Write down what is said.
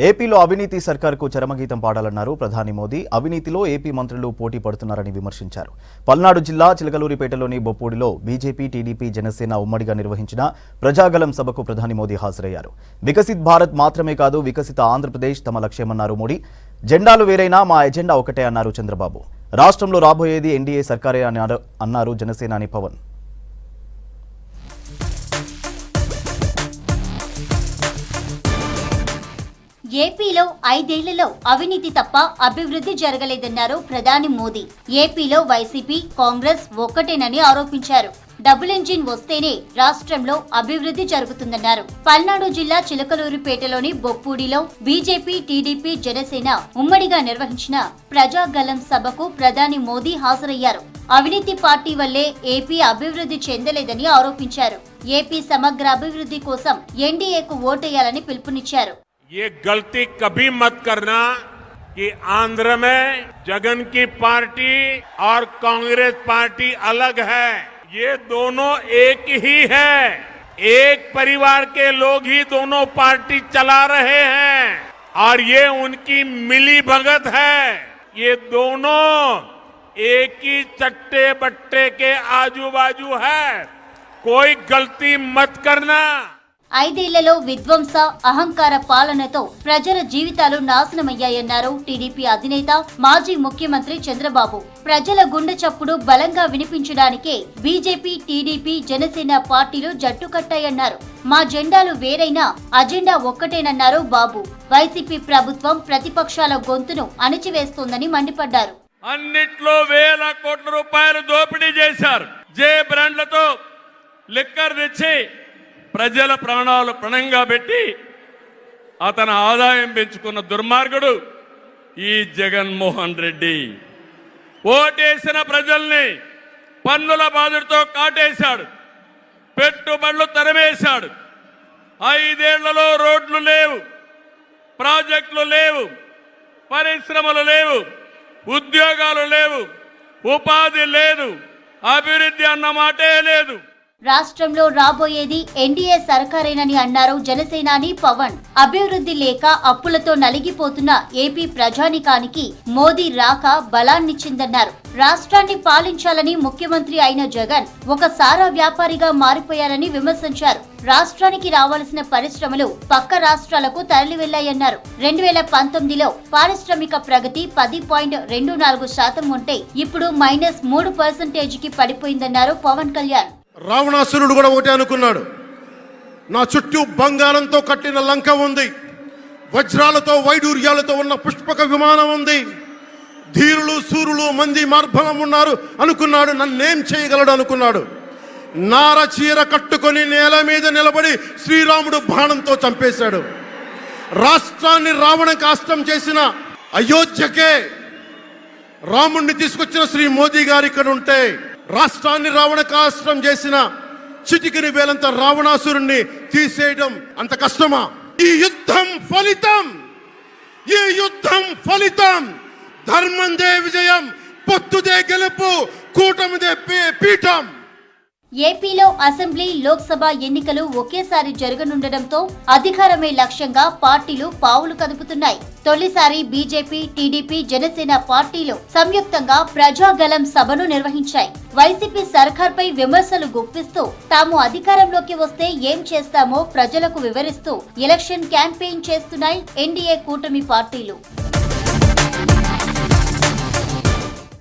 ఏపీలో అవినీతి సర్కార్కు చరమగీతం పాడాలన్నారు ప్రధాని మోదీ. అవినీతిలో ఏపీ మంత్రులు పోటీ పడుతున్నారని విమర్శించారు. పల్నాడు జిల్లా చిలకలూరిపేటలోని బొప్పూడిలో బీజేపీ, టీడీపీ, జనసేన ఉమ్మడిగా నిర్వహించిన ప్రజాగలం సభకు ప్రధాని మోదీ హాజరయ్యారు. వికసిత్ భారత్ మాత్రమే కాదు, వికసిత ఆంధ్రప్రదేశ్ తమ లక్ష్యమన్నారు మోడీ. జెండాలు వేరైనా మా ఎజెండా ఒకటే అన్నారు చంద్రబాబు. రాష్ట్రంలో రాబోయేది ఎన్డీఏ సర్కారే అన్నారు జనసేనాని పవన్. ఏపీలో 5 ఏళ్లలో అవినీతి తప్ప అభివృద్ధి జరగలేదన్నారు ప్రధాని మోదీ. ఏపీలో వైసీపీ, కాంగ్రెస్ ఒక్కటేనని ఆరోపించారు. డబుల్ ఇంజిన్ వస్తేనే రాష్ట్రంలో అభివృద్ధి జరుగుతుందన్నారు. పల్నాడు జిల్లా చిలకలూరిపేటలోని బొప్పూడిలో బీజేపీ, టీడీపీ, జనసేన ఉమ్మడిగా నిర్వహించిన ప్రజాగలం సభకు ప్రధాని మోదీ హాజరయ్యారు. అవినీతి పార్టీ వల్లే ఏపీ అభివృద్ధి చెందలేదని ఆరోపించారు. ఏపీ సమగ్ర అభివృద్ధి కోసం ఎన్డీఏకు ఓటేయాలని పిలుపునిచ్చారు. ये गलती कभी मत करना कि आंध्र में जगन की पार्टी और कांग्रेस पार्टी अलग है। ये दोनों एक ही है, एक परिवार के लोग ही दोनों पार्टी चला रहे हैं और ये उनकी मिली भगत है। ये दोनों एक ही चट्टे बट्टे के आजू बाजू है, कोई गलती मत करना। 5 ఏళ్లలో విధ్వంస, అహంకార పాలనతో ప్రజల జీవితాలు నాశనమయ్యాయన్నారు టీడీపీ అధినేత, మాజీ ముఖ్యమంత్రి చంద్రబాబు. ప్రజల గుండె చప్పుడు బలంగా వినిపించడానికే బీజేపీ, టీడీపీ, జనసేన పార్టీలు జట్టు కట్టాయన్నారు. మా జెండాలు వేరైనా అజెండా ఒక్కటేనన్నారు బాబు. వైసీపీ ప్రభుత్వం ప్రతిపక్షాల గొంతును అణిచివేస్తోందని మండిపడ్డారు. అన్నిట్లో వేల కోట్ల రూపాయలు దోపిడీ చేశారు. జే బ్రాండ్లతో లిక్కర్ తెచ్చి ప్రజల ప్రాణాలు పణంగా పెట్టి అతని ఆదాయం పెంచుకున్న దుర్మార్గుడు ఈ జగన్మోహన్ రెడ్డి. ఓటేసిన ప్రజల్ని పన్నుల బాధతో కాటేశాడు, పెట్టుబడులు తరిమేశాడు. 5 ఏళ్లలో రోడ్లు లేవు, ప్రాజెక్టులు లేవు, పరిశ్రమలు లేవు, ఉద్యోగాలు లేవు, ఉపాధి లేదు, అభివృద్ధి అన్న మాటే లేదు. రాష్ట్రంలో రాబోయేది ఎన్డీఏ సర్కారేనని అన్నారు జనసేనాని పవన్. అభివృద్ధి లేక అప్పులతో నలిగిపోతున్న ఏపీ ప్రజానికానికి మోదీ రాక బలాన్నిచ్చిందన్నారు. రాష్ట్రాన్ని పాలించాలని ముఖ్యమంత్రి అయిన జగన్ ఒక సారా వ్యాపారిగా మారిపోయారని విమర్శించారు. రాష్ట్రానికి రావాల్సిన పరిశ్రమలు పక్క రాష్ట్రాలకు తరలి వెళ్లాయన్నారు. 2019లో పారిశ్రామిక ప్రగతి 10.24% ఉంటే ఇప్పుడు -3%కి పడిపోయిందన్నారు పవన్ కళ్యాణ్. రావణాసురుడు కూడా ఒకటే అనుకున్నాడు, నా చుట్టూ బంగారంతో కట్టిన లంక ఉంది, వజ్రాలతో వైడూర్యాలతో ఉన్న పుష్పక విమానం ఉంది, ధీరులు, సూరులు, మంది మార్బలం ఉన్నారు అనుకున్నాడు. నన్నేం చేయగలడు అనుకున్నాడు. నార చీర కట్టుకొని నేల మీద నిలబడి శ్రీరాముడు బాణంతో చంపేశాడు. రాష్ట్రాన్ని రావణ కాష్టం చేసిన అయోధ్యకే రాముణ్ణి తీసుకొచ్చిన శ్రీ మోదీ గారు ఇక్కడ ఉంటే, రాష్ట్రాన్ని రావణ కాష్టం చేసిన చిటికిని వేలంత రావణాసురుణ్ణి తీసేయడం అంత కష్టమా? ఈ యుద్ధం ఫలితం ధర్మందే విజయం, పొత్తుదే గెలుపు, కూటమిదే పీఠం. ఏపీలో అసెంబ్లీ, లోక్సభ ఎన్నికలు ఒకేసారి జరగనుండటంతో అధికారమే లక్ష్యంగా పార్టీలు పావులు కదుపుతున్నాయి. తొలిసారి బీజేపీ, టీడీపీ, జనసేన పార్టీలు సంయుక్తంగా ప్రజాగలం సభను నిర్వహించాయి. వైసీపీ సర్కార్పై విమర్శలు గుప్పిస్తూ తాము అధికారంలోకి వస్తే ఏం చేస్తామో ప్రజలకు వివరిస్తూ ఎలక్షన్ క్యాంపెయిన్ చేస్తున్నాయి ఎన్డీఏ కూటమి పార్టీలు.